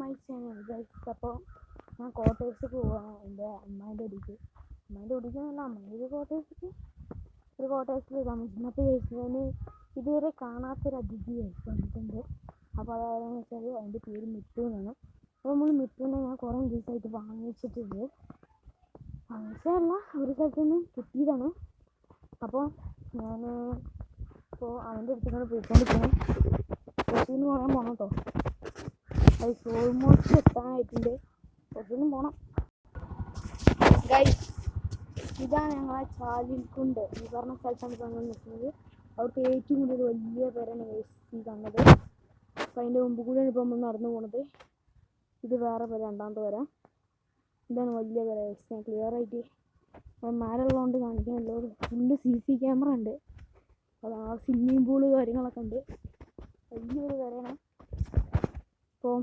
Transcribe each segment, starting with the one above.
My channel guys. അപ്പോൾ ഞാൻ quarters പോവാണ് എൻ്റെ അമ്മേൻ്റെ അടിക്ക്. എന്നല്ല അമ്മേൻ്റെ കോട്ടേഴ്സിൽ ഒരു കോട്ടേഴ്സിൽ താമസിക്കുന്നത്. ഗൈസ് ഞാൻ ഇതുവരെ കാണാത്തൊരു അതിഥി ഗൈസ് വന്നിട്ടുണ്ട്. അപ്പോൾ അതാരെന്ന് വെച്ചാൽ അതിൻ്റെ പേര് മിത്തു എന്നാണ്. അപ്പോൾ നമ്മൾ മിത്തുവിനെ ഞാൻ കുറേ ദിവസമായിട്ട് വാങ്ങിച്ചിട്ടുണ്ട്. വാങ്ങിച്ചതല്ല, ഒരു സ്ഥലത്ത് നിന്ന് കിട്ടിയതാണ്. അപ്പോൾ ഞാൻ ഇപ്പോൾ അവൻ്റെ അടുത്തേക്കാണ് പോയിക്കൊണ്ടിരിക്കുന്നത്. കുറച്ചൊന്നും പറയാൻ പോകണം കേട്ടോ. Guys almost എത്താനായിട്ടുണ്ട്. കുറച്ചൊന്നും പോകണം ഗൈസ്. ഇതാണ് ഞങ്ങളെ ചാലിൽക്കുണ്ട് ഈ പറഞ്ഞ സ്ഥലത്താണ് ഇപ്പോൾ ഞങ്ങൾ നിൽക്കുന്നത്. അവിടുത്തെ ഏറ്റവും കൂടുതൽ വലിയ പേരാണ് ഗൈസ് ഈ കണ്ടത്. അപ്പം അതിൻ്റെ മുമ്പ് കൂടെയാണ് ഇപ്പോൾ നമ്മൾ നടന്നു പോകുന്നത്. ഇത് വേറെ പേര, രണ്ടാമത്തെ പേര. ഇതാണ് വലിയ പേര ഗൈസ്. ഞാൻ ക്ലിയർ ആയിട്ട് മാരുള്ളതുകൊണ്ട് കാണിക്കാനല്ലോ. ഫുള്ള് CC ക്യാമറ ഉണ്ട്. അത് ആ സ്വിമ്മിങ് പൂള് കാര്യങ്ങളൊക്കെ ഉണ്ട്. വലിയൊരു പേരാണ്. അപ്പോൾ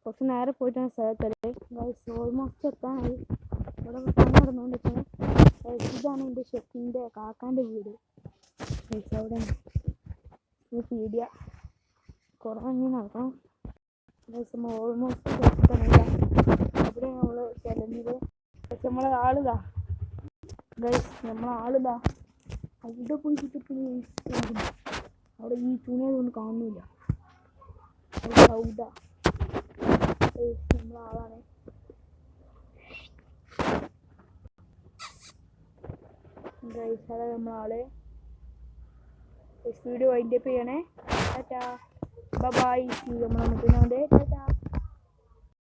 കുറച്ച് നേരെ പോയിട്ടാണ് സ്ഥലത്തല്ലേ ഗൈസ്. ഓൾമോസ്റ്റ് എത്താനായി. ഇവിടെ പണി നടന്നുകൊണ്ടിരിക്കുന്നത്. ഇതാണ് എൻ്റെ ഷെഫിൻ്റെ കാക്കാൻ്റെ വീട് ഗൈസ്. അവിടെ പീഡിയ കുറേ ഇങ്ങനെ നടക്കണം ഗൈസ്. നമ്മൾ ഓൾമോസ്റ്റ് എത്താനില്ല. അവിടെ നമ്മൾ ചെലഞ്ഞത് ഗൈസ്. നമ്മളെ ആളിതാ ഗൈസ്, നമ്മളെ ആളിതാ അവിടെ പോയിട്ട് അവിടെ ഈ തുണിയൊന്നും കാണുന്നില്ല. സൗദ നമ്മളെ ആളാണ് ഗൈസ്. അതാ നമ്മളാള്. വീഡിയോ വൈൻഡപ്പ് ചെയ്യണേ. Tata bye. നമ്മൾ നമുക്ക്